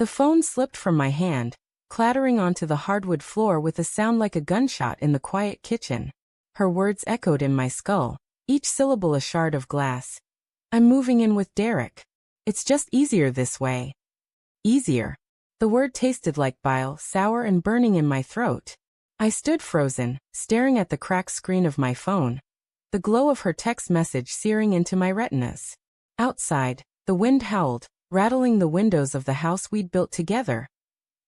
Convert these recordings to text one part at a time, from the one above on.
The phone slipped from my hand, clattering onto the hardwood floor with a sound like a gunshot in the quiet kitchen. Her words echoed in my skull, each syllable a shard of glass. I'm moving in with Derek. It's just easier this way. Easier. The word tasted like bile, sour and burning in my throat. I stood frozen, staring at the cracked screen of my phone, the glow of her text message searing into my retinas. Outside, the wind howled, rattling the windows of the house we'd built together.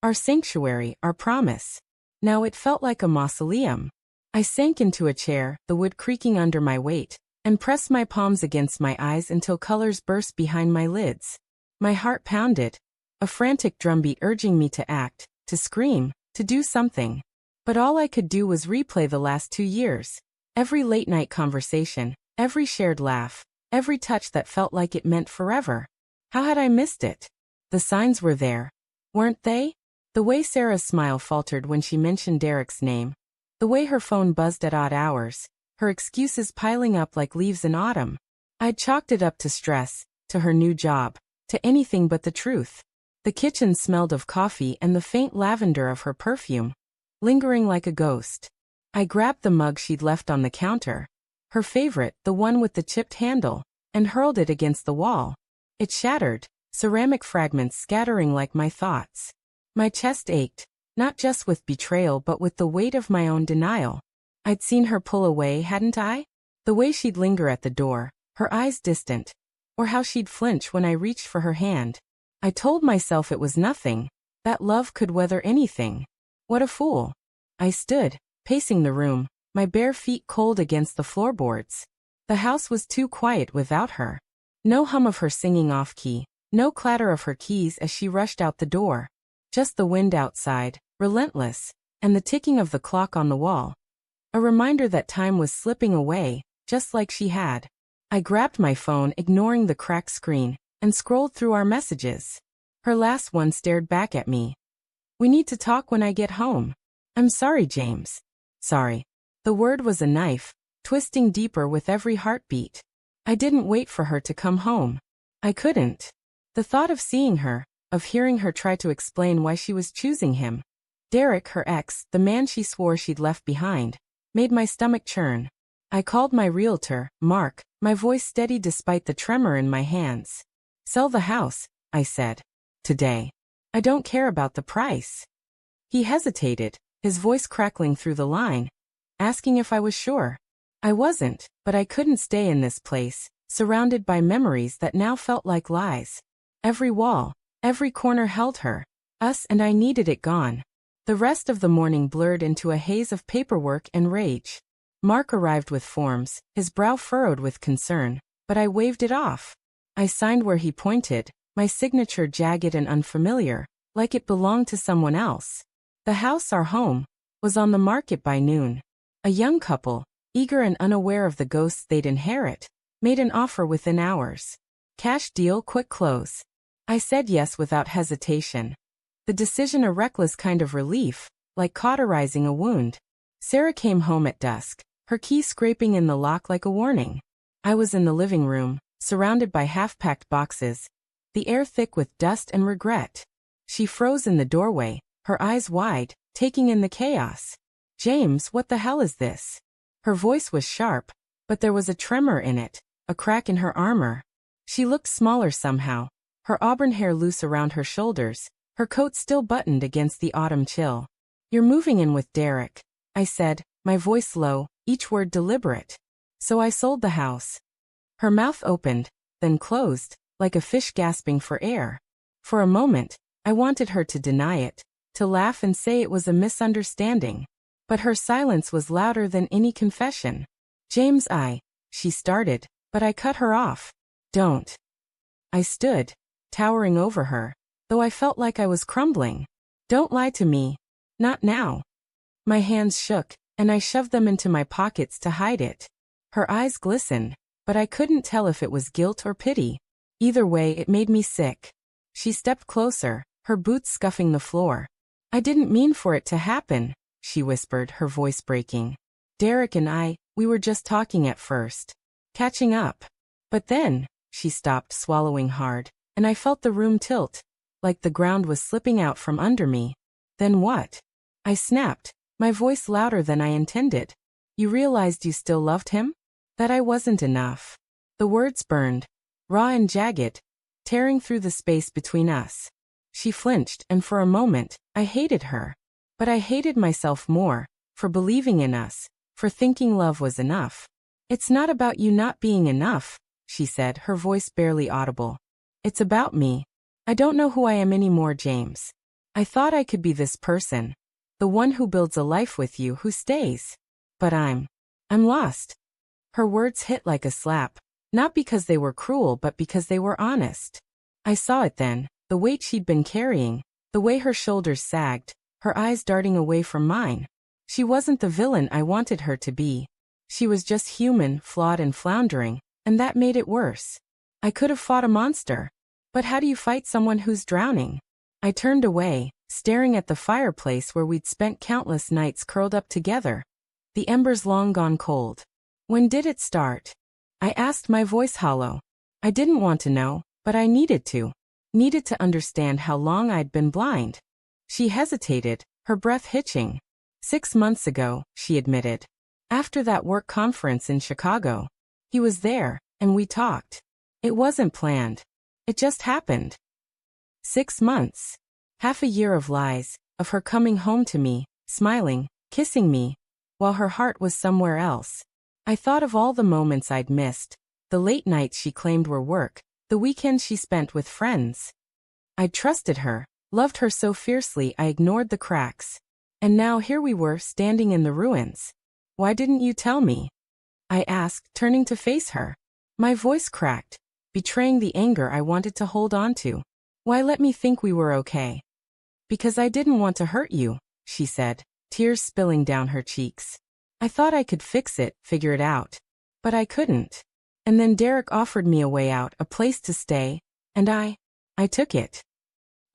Our sanctuary, our promise. Now it felt like a mausoleum. I sank into a chair, the wood creaking under my weight, and pressed my palms against my eyes until colors burst behind my lids. My heart pounded, a frantic drumbeat urging me to act, to scream, to do something. But all I could do was replay the last 2 years. Every late-night conversation, every shared laugh, every touch that felt like it meant forever. How had I missed it? The signs were there, weren't they? The way Sarah's smile faltered when she mentioned Derek's name, the way her phone buzzed at odd hours, her excuses piling up like leaves in autumn. I'd chalked it up to stress, to her new job, to anything but the truth. The kitchen smelled of coffee and the faint lavender of her perfume, lingering like a ghost. I grabbed the mug she'd left on the counter, her favorite, the one with the chipped handle, and hurled it against the wall. It shattered, ceramic fragments scattering like my thoughts. My chest ached, not just with betrayal but with the weight of my own denial. I'd seen her pull away, hadn't I? The way she'd linger at the door, her eyes distant, or how she'd flinch when I reached for her hand. I told myself it was nothing, that love could weather anything. What a fool. I stood, pacing the room, my bare feet cold against the floorboards. The house was too quiet without her. No hum of her singing off-key, no clatter of her keys as she rushed out the door. Just the wind outside, relentless, and the ticking of the clock on the wall. A reminder that time was slipping away, just like she had. I grabbed my phone, ignoring the cracked screen, and scrolled through our messages. Her last one stared back at me. We need to talk when I get home. I'm sorry, James. Sorry. The word was a knife, twisting deeper with every heartbeat. I didn't wait for her to come home. I couldn't. The thought of seeing her, of hearing her try to explain why she was choosing him, Derek, her ex, the man she swore she'd left behind, made my stomach churn. I called my realtor, Mark, my voice steady despite the tremor in my hands. Sell the house, I said. Today. I don't care about the price. He hesitated, his voice crackling through the line, asking if I was sure. I wasn't, but I couldn't stay in this place, surrounded by memories that now felt like lies. Every wall, every corner held her, us, and I needed it gone. The rest of the morning blurred into a haze of paperwork and rage. Mark arrived with forms, his brow furrowed with concern, but I waved it off. I signed where he pointed, my signature jagged and unfamiliar, like it belonged to someone else. The house, our home, was on the market by noon. A young couple, eager and unaware of the ghosts they'd inherit, made an offer within hours. Cash deal, quick close. I said yes without hesitation. The decision a reckless kind of relief, like cauterizing a wound. Sarah came home at dusk, her key scraping in the lock like a warning. I was in the living room, surrounded by half-packed boxes, the air thick with dust and regret. She froze in the doorway, her eyes wide, taking in the chaos. James, what the hell is this? Her voice was sharp, but there was a tremor in it, a crack in her armor. She looked smaller somehow, her auburn hair loose around her shoulders, her coat still buttoned against the autumn chill. You're moving in with Derek, I said, my voice low, each word deliberate. So I sold the house. Her mouth opened, then closed, like a fish gasping for air. For a moment, I wanted her to deny it, to laugh and say it was a misunderstanding. But her silence was louder than any confession. James, she started, but I cut her off. Don't. I stood, towering over her, though I felt like I was crumbling. Don't lie to me. Not now. My hands shook, and I shoved them into my pockets to hide it. Her eyes glistened, but I couldn't tell if it was guilt or pity. Either way, it made me sick. She stepped closer, her boots scuffing the floor. I didn't mean for it to happen, she whispered, her voice breaking. Derek and we were just talking at first. Catching up. But then, she stopped, swallowing hard, and I felt the room tilt. like the ground was slipping out from under me. Then what? I snapped, my voice louder than I intended. You realized you still loved him? That I wasn't enough. The words burned, raw and jagged, tearing through the space between us. She flinched, and for a moment, I hated her. But I hated myself more, for believing in us, for thinking love was enough. It's not about you not being enough, she said, her voice barely audible. It's about me. I don't know who I am anymore, James. I thought I could be this person. The one who builds a life with you, who stays. But I'm lost. Her words hit like a slap, not because they were cruel but because they were honest. I saw it then, the weight she'd been carrying, the way her shoulders sagged, her eyes darting away from mine. She wasn't the villain I wanted her to be. She was just human, flawed and floundering, and that made it worse. I could have fought a monster. But how do you fight someone who's drowning? I turned away, staring at the fireplace where we'd spent countless nights curled up together. The embers long gone cold. When did it start? I asked, my voice hollow. I didn't want to know, but I needed to. Needed to understand how long I'd been blind. She hesitated, her breath hitching. 6 months ago, she admitted. After that work conference in Chicago. He was there, and we talked. It wasn't planned. It just happened. 6 months. Half a year of lies, of her coming home to me, smiling, kissing me, while her heart was somewhere else. I thought of all the moments I'd missed, the late nights she claimed were work, the weekends she spent with friends. I'd trusted her, loved her so fiercely I ignored the cracks. And now here we were, standing in the ruins. Why didn't you tell me? I asked, turning to face her. My voice cracked, betraying the anger I wanted to hold on to. Why let me think we were okay? Because I didn't want to hurt you, she said, tears spilling down her cheeks. I thought I could fix it, figure it out. But I couldn't. And then Derek offered me a way out, a place to stay, and I took it.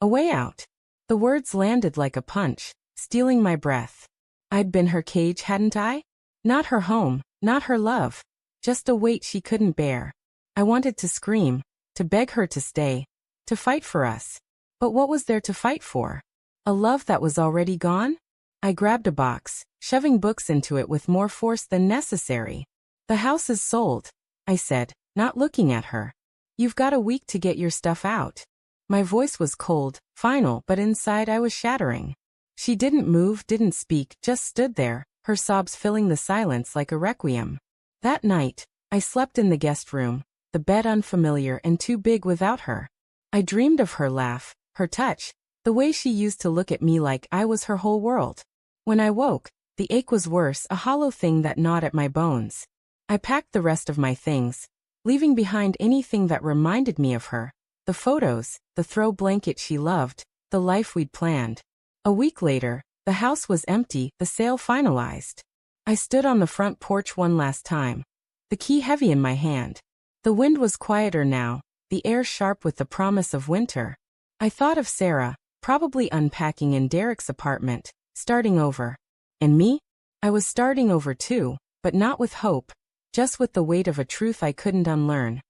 A way out. The words landed like a punch, stealing my breath. I'd been her cage, hadn't I? Not her home, not her love. Just a weight she couldn't bear. I wanted to scream, to beg her to stay, to fight for us. But what was there to fight for? A love that was already gone? I grabbed a box, shoving books into it with more force than necessary. The house is sold, I said, not looking at her. You've got a week to get your stuff out. My voice was cold, final, but inside I was shattering. She didn't move, didn't speak, just stood there, her sobs filling the silence like a requiem. That night, I slept in the guest room, the bed unfamiliar and too big without her. I dreamed of her laugh, her touch, the way she used to look at me like I was her whole world. When I woke, the ache was worse, a hollow thing that gnawed at my bones. I packed the rest of my things, leaving behind anything that reminded me of her. The photos, the throw blanket she loved, the life we'd planned. A week later, the house was empty, the sale finalized. I stood on the front porch one last time, the key heavy in my hand. The wind was quieter now, the air sharp with the promise of winter. I thought of Sarah, probably unpacking in Derek's apartment, starting over. And me? I was starting over too, but not with hope, just with the weight of a truth I couldn't unlearn.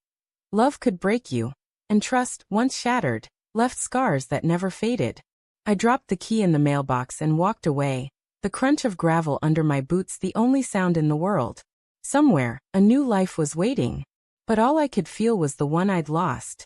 Love could break you, and trust, once shattered, left scars that never faded. I dropped the key in the mailbox and walked away, the crunch of gravel under my boots the only sound in the world. Somewhere, a new life was waiting. But all I could feel was the one I'd lost.